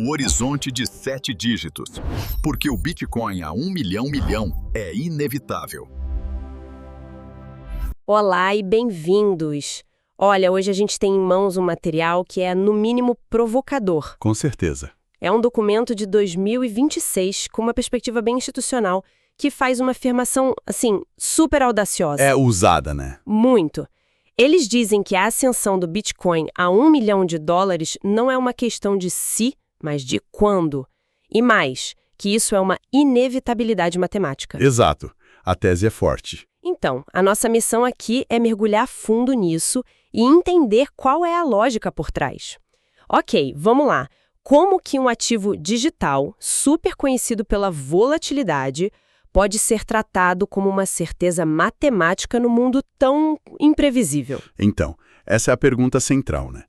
o horizonte de 7 dígitos, porque o Bitcoin a 1 milhão é inevitável. Olá e bem-vindos! Olha, hoje a gente tem em mãos um material que é, no mínimo, provocador. Com certeza. É um documento de 2026, com uma perspectiva bem institucional, que faz uma afirmação, assim, super audaciosa. É ousada, né? Muito. Eles dizem que a ascensão do Bitcoin a $1 milhão não é uma questão de se, mas de quando. E mais, que isso é uma inevitabilidade matemática. Exato. A tese é forte. Então, a nossa missão aqui é mergulhar fundo nisso e entender qual é a lógica por trás. Ok, vamos lá. Como que um ativo digital, super conhecido pela volatilidade, pode ser tratado como uma certeza matemática no mundo tão imprevisível? Então, essa é a pergunta central, né?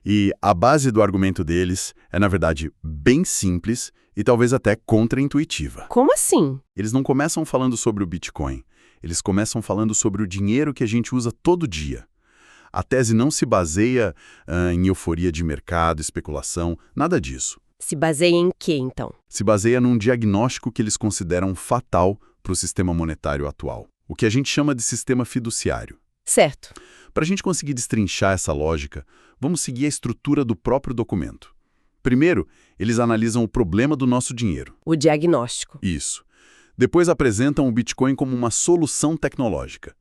E a base do argumento deles é, na verdade, bem simples e talvez até contraintuitiva. Como assim? Eles não começam falando sobre o Bitcoin. Eles começam falando sobre o dinheiro que a gente usa todo dia. A tese não se baseia em euforia de mercado, especulação, nada disso. Se baseia em quê, então? Se baseia num diagnóstico que eles consideram fatal para o sistema monetário atual, o que a gente chama de sistema fiduciário. Certo. Para a gente conseguir destrinchar essa lógica, vamos seguir a estrutura do próprio documento. Primeiro, eles analisam o problema do nosso dinheiro. O diagnóstico. Isso. Depois apresentam o Bitcoin como uma solução tecnológica.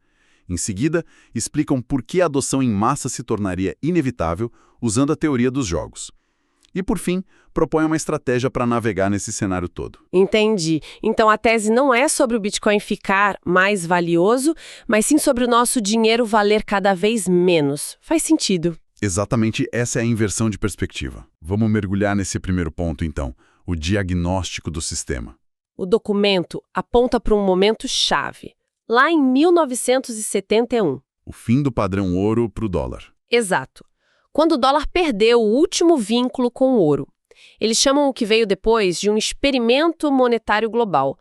Em seguida, explicam por que a adoção em massa se tornaria inevitável usando a teoria dos jogos. E, por fim, propõem uma estratégia para navegar nesse cenário todo. Entendi. Então a tese não é sobre o Bitcoin ficar mais valioso, mas sim sobre o nosso dinheiro valer cada vez menos. Faz sentido. Exatamente essa é a inversão de perspectiva. Vamos mergulhar nesse primeiro ponto, então, o diagnóstico do sistema. O documento aponta para um momento-chave, lá em 1971. O fim do padrão ouro para o dólar. Exato. Quando o dólar perdeu o último vínculo com o ouro. Eles chamam o que veio depois de um experimento monetário global.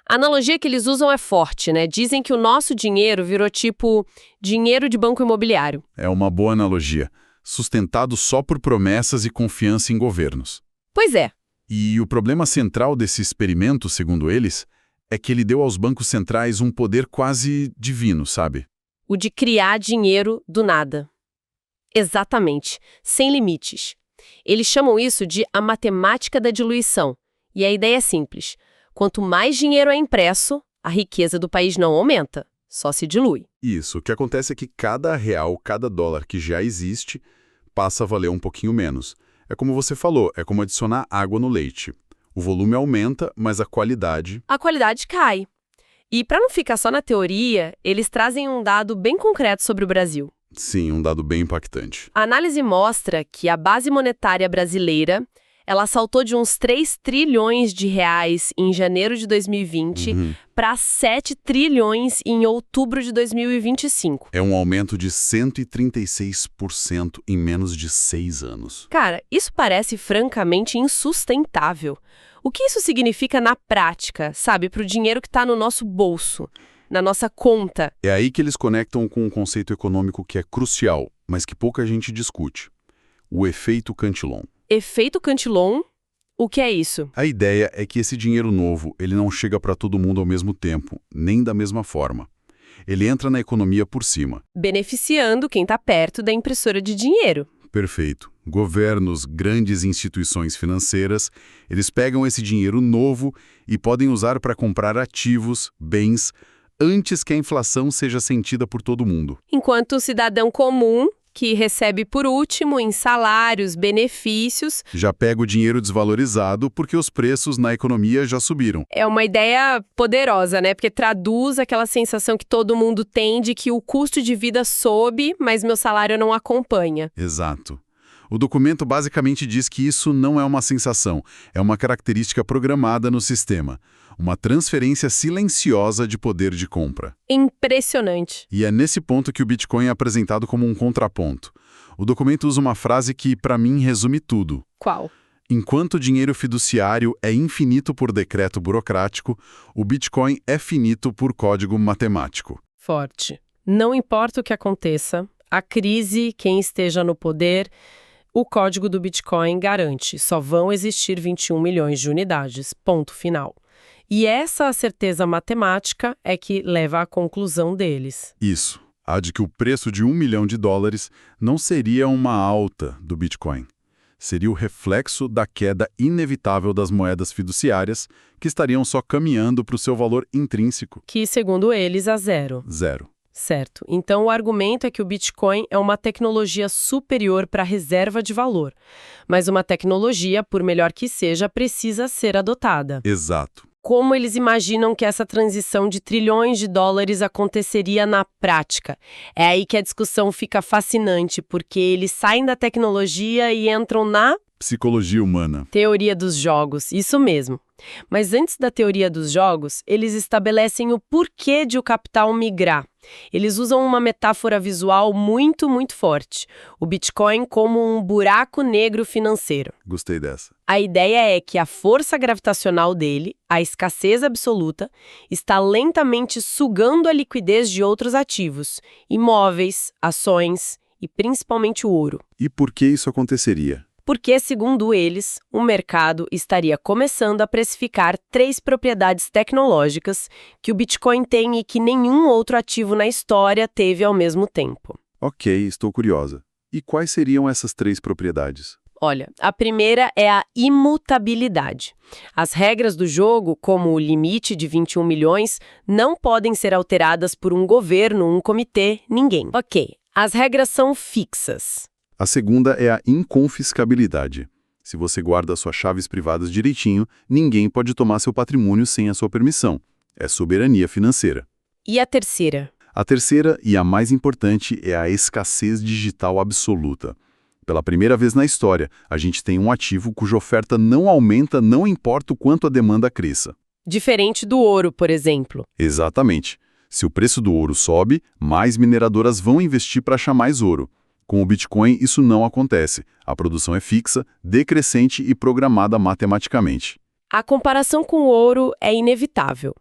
A analogia que eles usam é forte, né? Dizem que o nosso dinheiro virou tipo dinheiro de banco imobiliário. É uma boa analogia, sustentado só por promessas e confiança em governos. Pois é. E o problema central desse experimento, segundo eles, é que ele deu aos bancos centrais um poder quase divino, sabe? O de criar dinheiro do nada. Exatamente, sem limites. Eles chamam isso de a matemática da diluição. E a ideia é simples. Quanto mais dinheiro é impresso, a riqueza do país não aumenta, só se dilui. Isso. O que acontece é que cada real, cada dólar que já existe, passa a valer um pouquinho menos. É como você falou, é como adicionar água no leite. O volume aumenta, mas a qualidade... A qualidade cai. E para não ficar só na teoria, eles trazem um dado bem concreto sobre o Brasil. Sim, um dado bem impactante. A análise mostra que a base monetária brasileira, ela saltou de uns 3 trilhões de reais em janeiro de 2020 para 7 trilhões em outubro de 2025. É um aumento de 136% em menos de 6 anos. Cara, isso parece francamente insustentável. O que isso significa na prática, sabe, para o dinheiro que está no nosso bolso? Na nossa conta. É aí que eles conectam com um conceito econômico que é crucial, mas que pouca gente discute. O efeito Cantillon. Efeito Cantillon? O que é isso? A ideia é que esse dinheiro novo, ele não chega para todo mundo ao mesmo tempo, nem da mesma forma. Ele entra na economia por cima. Beneficiando quem está perto da impressora de dinheiro. Perfeito. Governos, grandes instituições financeiras, eles pegam esse dinheiro novo e podem usar para comprar ativos, bens, antes que a inflação seja sentida por todo mundo. Enquanto o cidadão comum, que recebe por último em salários, benefícios... já pega o dinheiro desvalorizado porque os preços na economia já subiram. É uma ideia poderosa, né? Porque traduz aquela sensação que todo mundo tem de que o custo de vida sobe, mas meu salário não acompanha. Exato. O documento basicamente diz que isso não é uma sensação, é uma característica programada no sistema. Uma transferência silenciosa de poder de compra. Impressionante. E é nesse ponto que o Bitcoin é apresentado como um contraponto. O documento usa uma frase que, para mim, resume tudo. Qual? Enquanto o dinheiro fiduciário é infinito por decreto burocrático, o Bitcoin é finito por código matemático. Forte. Não importa o que aconteça, a crise, quem esteja no poder, O código do Bitcoin garante, só vão existir 21 milhões de unidades, ponto final. E essa certeza matemática é que leva à conclusão deles. Isso, a de que o preço de $1 milhão não seria uma alta do Bitcoin. Seria o reflexo da queda inevitável das moedas fiduciárias, que estariam só caminhando para o seu valor intrínseco. Que, segundo eles, a zero. Zero. Certo. Então, o argumento é que o Bitcoin é uma tecnologia superior para a reserva de valor. Mas uma tecnologia, por melhor que seja, precisa ser adotada. Exato. Como eles imaginam que essa transição de trilhões de dólares aconteceria na prática? É aí que a discussão fica fascinante, porque eles saem da tecnologia e entram na Psicologia humana. teoria dos jogos, isso mesmo. Mas antes da teoria dos jogos, eles estabelecem o porquê de o capital migrar. Eles usam uma metáfora visual muito, muito forte. O Bitcoin como um buraco negro financeiro. Gostei dessa. A ideia é que a força gravitacional dele, a escassez absoluta, está lentamente sugando a liquidez de outros ativos, imóveis, ações e principalmente o ouro. E por que isso aconteceria? Porque, segundo eles, o mercado estaria começando a precificar 3 propriedades tecnológicas que o Bitcoin tem e que nenhum outro ativo na história teve ao mesmo tempo. Ok, estou curiosa. E quais seriam essas 3 propriedades? Olha, a primeira é a imutabilidade. As regras do jogo, como o limite de 21 milhões, não podem ser alteradas por um governo, um comitê, ninguém. Ok, as regras são fixas. A segunda é a inconfiscabilidade. Se você guarda suas chaves privadas direitinho, ninguém pode tomar seu patrimônio sem a sua permissão. É soberania financeira. E a terceira? A terceira, e a mais importante, é a escassez digital absoluta. Pela primeira vez na história, a gente tem um ativo cuja oferta não aumenta, não importa o quanto a demanda cresça. Diferente do ouro, por exemplo. Exatamente. Se o preço do ouro sobe, mais mineradoras vão investir para achar mais ouro. Com o Bitcoin, isso não acontece. A produção é fixa, decrescente e programada matematicamente. A comparação com o ouro é inevitável.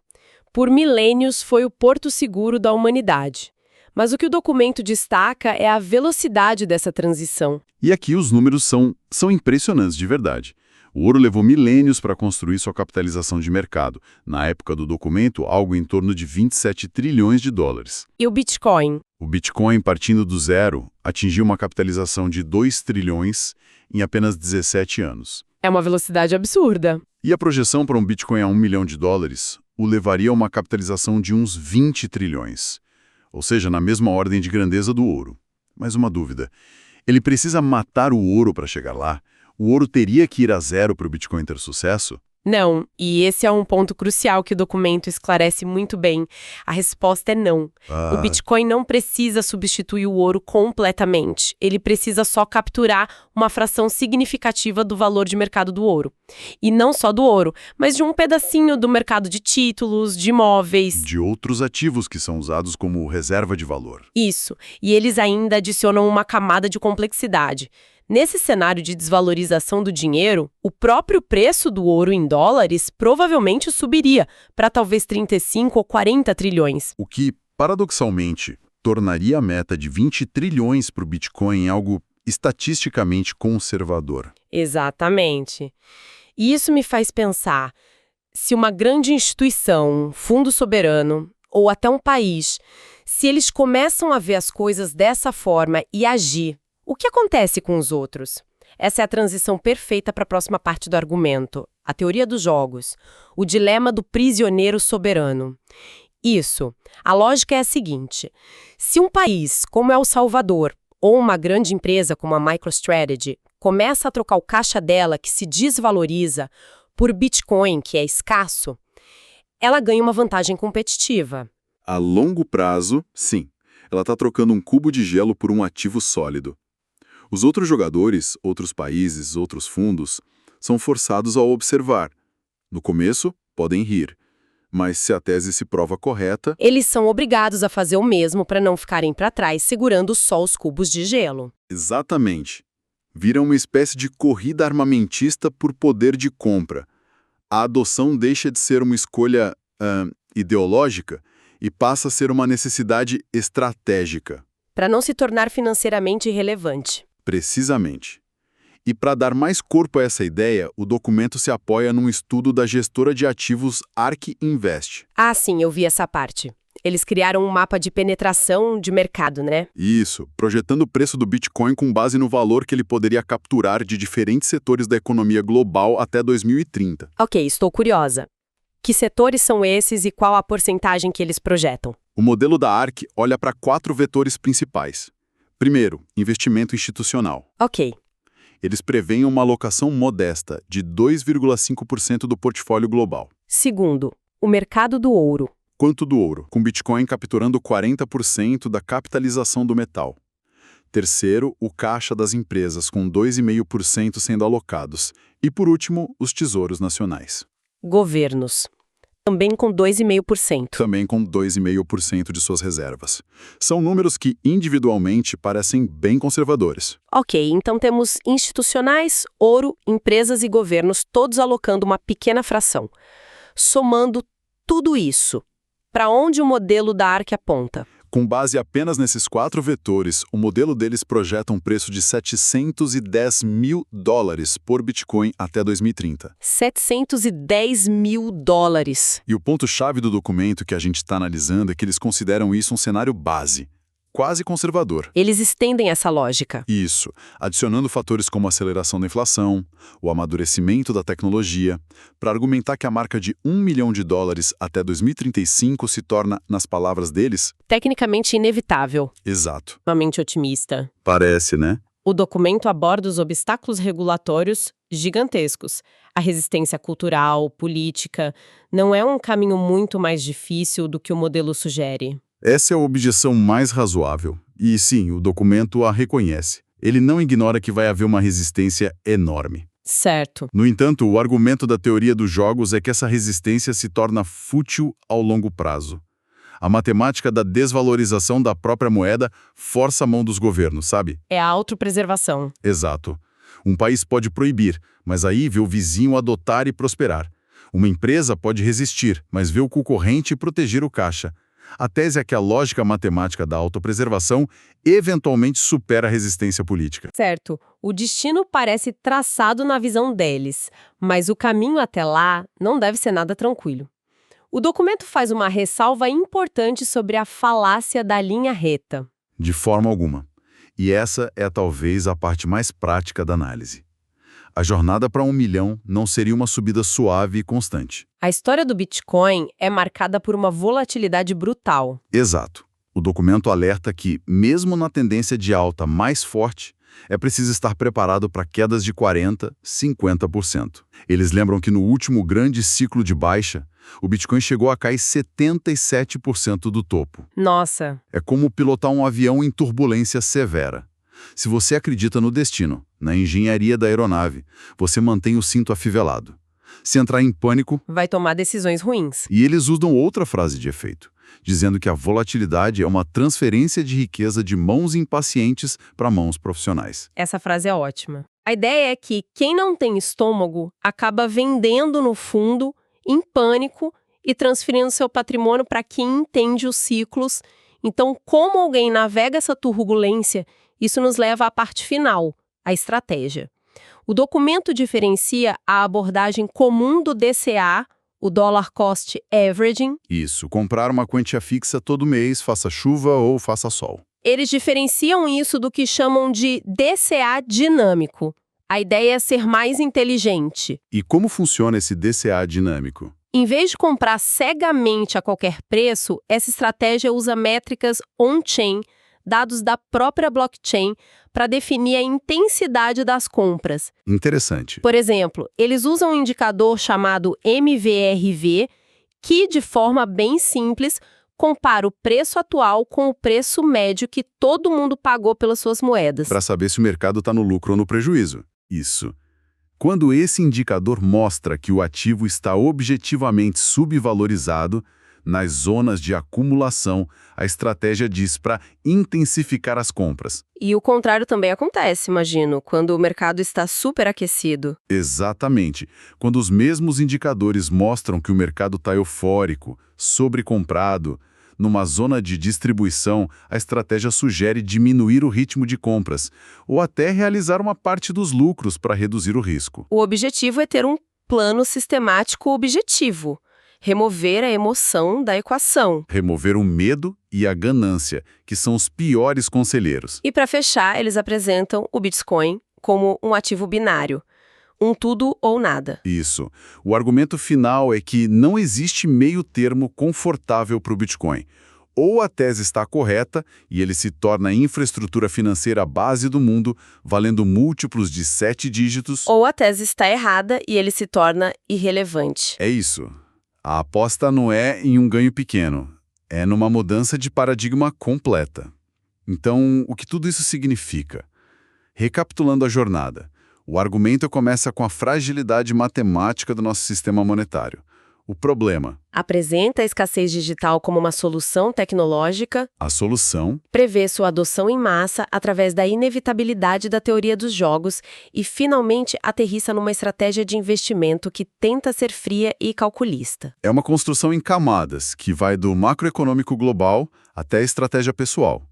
Por milênios foi o porto seguro da humanidade. Mas o que o documento destaca é a velocidade dessa transição. E aqui os números são impressionantes de verdade. O ouro levou milênios para construir sua capitalização de mercado. Na época do documento, algo em torno de 27 trilhões de dólares. E o Bitcoin? O Bitcoin, partindo do zero, atingiu uma capitalização de 2 trilhões em apenas 17 anos. É uma velocidade absurda. E a projeção para um Bitcoin a $1 milhão o levaria a uma capitalização de uns 20 trilhões. Ou seja, na mesma ordem de grandeza do ouro. Mas uma dúvida. Ele precisa matar o ouro para chegar lá? O ouro teria que ir a zero para o Bitcoin ter sucesso? Não, e esse é um ponto crucial que o documento esclarece muito bem. A resposta é não. O Bitcoin não precisa substituir o ouro completamente. Ele precisa só capturar uma fração significativa do valor de mercado do ouro. E não só do ouro, mas de um pedacinho do mercado de títulos, de imóveis. De outros ativos que são usados como reserva de valor. Isso. E eles ainda adicionam uma camada de complexidade. Nesse cenário de desvalorização do dinheiro, o próprio preço do ouro em dólares provavelmente subiria para talvez 35 ou 40 trilhões. O que, paradoxalmente, tornaria a meta de 20 trilhões para o Bitcoin algo estatisticamente conservador. Exatamente. E isso me faz pensar, se uma grande instituição, um fundo soberano, ou até um país, se eles começam a ver as coisas dessa forma e agir, o que acontece com os outros? Essa é a transição perfeita para a próxima parte do argumento, a teoria dos jogos, o dilema do prisioneiro soberano. Isso, a lógica é a seguinte, se um país como El Salvador, ou uma grande empresa como a MicroStrategy, começa a trocar o caixa dela, que se desvaloriza, por Bitcoin, que é escasso, ela ganha uma vantagem competitiva. A longo prazo, sim, ela está trocando um cubo de gelo por um ativo sólido. Os outros jogadores, outros países, outros fundos, são forçados a observar. No começo, podem rir. Mas se a tese se prova correta... Eles são obrigados a fazer o mesmo para não ficarem para trás, segurando só os cubos de gelo. Exatamente. Vira uma espécie de corrida armamentista por poder de compra. A adoção deixa de ser uma escolha ideológica e passa a ser uma necessidade estratégica. Para não se tornar financeiramente irrelevante. Precisamente. E para dar mais corpo a essa ideia, o documento se apoia num estudo da gestora de ativos ARK Invest. Ah, sim, eu vi essa parte. Eles criaram um mapa de penetração de mercado, né? Isso, projetando o preço do Bitcoin com base no valor que ele poderia capturar de diferentes setores da economia global até 2030. Ok, estou curiosa. Que setores são esses e qual a porcentagem que eles projetam? O modelo da ARK olha para 4 vetores principais. Primeiro, investimento institucional. Ok. Eles preveem uma alocação modesta de 2,5% do portfólio global. Segundo, o mercado do ouro. Quanto do ouro, com Bitcoin capturando 40% da capitalização do metal. Terceiro, o caixa das empresas, com 2,5% sendo alocados. E, por último, os tesouros nacionais. Governos. Também com 2,5%. Também com 2,5% de suas reservas. São números que, individualmente, parecem bem conservadores. Ok, então temos institucionais, ouro, empresas e governos, todos alocando uma pequena fração. Somando tudo isso, para onde o modelo da ARK aponta? Com base apenas nesses 4 vetores, o modelo deles projeta um preço de $710 mil por Bitcoin até 2030. $710 mil. E o ponto-chave do documento que a gente está analisando é que eles consideram isso um cenário base, quase conservador. Eles estendem essa lógica. Isso, adicionando fatores como a aceleração da inflação, o amadurecimento da tecnologia, para argumentar que a marca de $1 milhão até 2035 se torna, nas palavras deles, Tecnicamente inevitável. exato. Extremamente otimista. Parece, né? O documento aborda os obstáculos regulatórios gigantescos. A resistência cultural, política, não é um caminho muito mais difícil do que o modelo sugere. Essa é a objeção mais razoável. E sim, o documento a reconhece. Ele não ignora que vai haver uma resistência enorme. Certo. No entanto, o argumento da teoria dos jogos é que essa resistência se torna fútil ao longo prazo. A matemática da desvalorização da própria moeda força a mão dos governos, sabe? É a autopreservação. Exato. Um país pode proibir, mas aí vê o vizinho adotar e prosperar. Uma empresa pode resistir, mas vê o concorrente proteger o caixa. A tese é que a lógica matemática da autopreservação eventualmente supera a resistência política. Certo. O destino parece traçado na visão deles, mas o caminho até lá não deve ser nada tranquilo. O documento faz uma ressalva importante sobre a falácia da linha reta. De forma alguma. E essa é talvez a parte mais prática da análise. A jornada para 1 milhão não seria uma subida suave e constante. A história do Bitcoin é marcada por uma volatilidade brutal. Exato. O documento alerta que, mesmo na tendência de alta mais forte, é preciso estar preparado para quedas de 40%, 50%. Eles lembram que no último grande ciclo de baixa, o Bitcoin chegou a cair 77% do topo. Nossa! É como pilotar um avião em turbulência severa. Se você acredita no destino, na engenharia da aeronave, você mantém o cinto afivelado. Se entrar em pânico... vai tomar decisões ruins. E eles usam outra frase de efeito, dizendo que a volatilidade é uma transferência de riqueza de mãos impacientes para mãos profissionais. Essa frase é ótima. A ideia é que quem não tem estômago acaba vendendo no fundo, em pânico, e transferindo seu patrimônio para quem entende os ciclos. Então, como alguém navega essa turbulência, isso nos leva à parte final, a estratégia. O documento diferencia a abordagem comum do DCA, o Dollar Cost Averaging. Isso, comprar uma quantia fixa todo mês, faça chuva ou faça sol. Eles diferenciam isso do que chamam de DCA dinâmico. A ideia é ser mais inteligente. E como funciona esse DCA dinâmico? Em vez de comprar cegamente a qualquer preço, essa estratégia usa métricas on-chain, dados da própria blockchain, para definir a intensidade das compras. Interessante. Por exemplo, eles usam um indicador chamado MVRV, que, de forma bem simples, compara o preço atual com o preço médio que todo mundo pagou pelas suas moedas. Para saber se o mercado está no lucro ou no prejuízo. Isso. Quando esse indicador mostra que o ativo está objetivamente subvalorizado, nas zonas de acumulação, a estratégia diz para intensificar as compras. E o contrário também acontece, imagino, quando o mercado está superaquecido. Exatamente. Quando os mesmos indicadores mostram que o mercado está eufórico, sobrecomprado, Numa zona de distribuição, a estratégia sugere diminuir o ritmo de compras, ou até realizar uma parte dos lucros para reduzir o risco. O objetivo é ter um plano sistemático objetivo. Remover a emoção da equação. Remover o medo e a ganância, que são os piores conselheiros. E para fechar, eles apresentam o Bitcoin como um ativo binário. Um tudo ou nada. Isso. O argumento final é que não existe meio termo confortável para o Bitcoin. Ou a tese está correta e ele se torna a infraestrutura financeira base do mundo, valendo múltiplos de 7 dígitos. Ou a tese está errada e ele se torna irrelevante. É isso. A aposta não é em um ganho pequeno, é numa mudança de paradigma completa. Então, o que tudo isso significa? Recapitulando a jornada, o argumento começa com a fragilidade matemática do nosso sistema monetário. O problema. Apresenta a escassez digital como uma solução tecnológica. A solução. Prevê sua adoção em massa através da inevitabilidade da teoria dos jogos e, finalmente, aterrissa numa estratégia de investimento que tenta ser fria e calculista. É uma construção em camadas, que vai do macroeconômico global até a estratégia pessoal.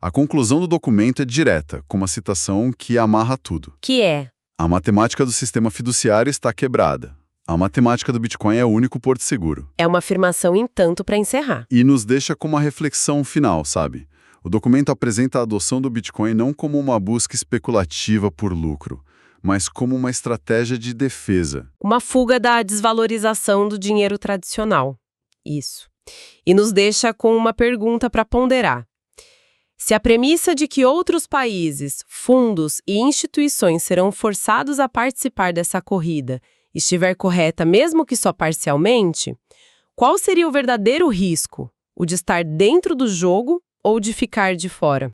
A conclusão do documento é direta, com uma citação que amarra tudo. Que é: a matemática do sistema fiduciário está quebrada. A matemática do Bitcoin é o único porto seguro. É uma afirmação em tanto para encerrar. E nos deixa com uma reflexão final, sabe? O documento apresenta a adoção do Bitcoin não como uma busca especulativa por lucro, mas como uma estratégia de defesa. Uma fuga da desvalorização do dinheiro tradicional. Isso. E nos deixa com uma pergunta para ponderar. Se a premissa de que outros países, fundos e instituições serão forçados a participar dessa corrida estiver correta, mesmo que só parcialmente, qual seria o verdadeiro risco? O de estar dentro do jogo ou de ficar de fora?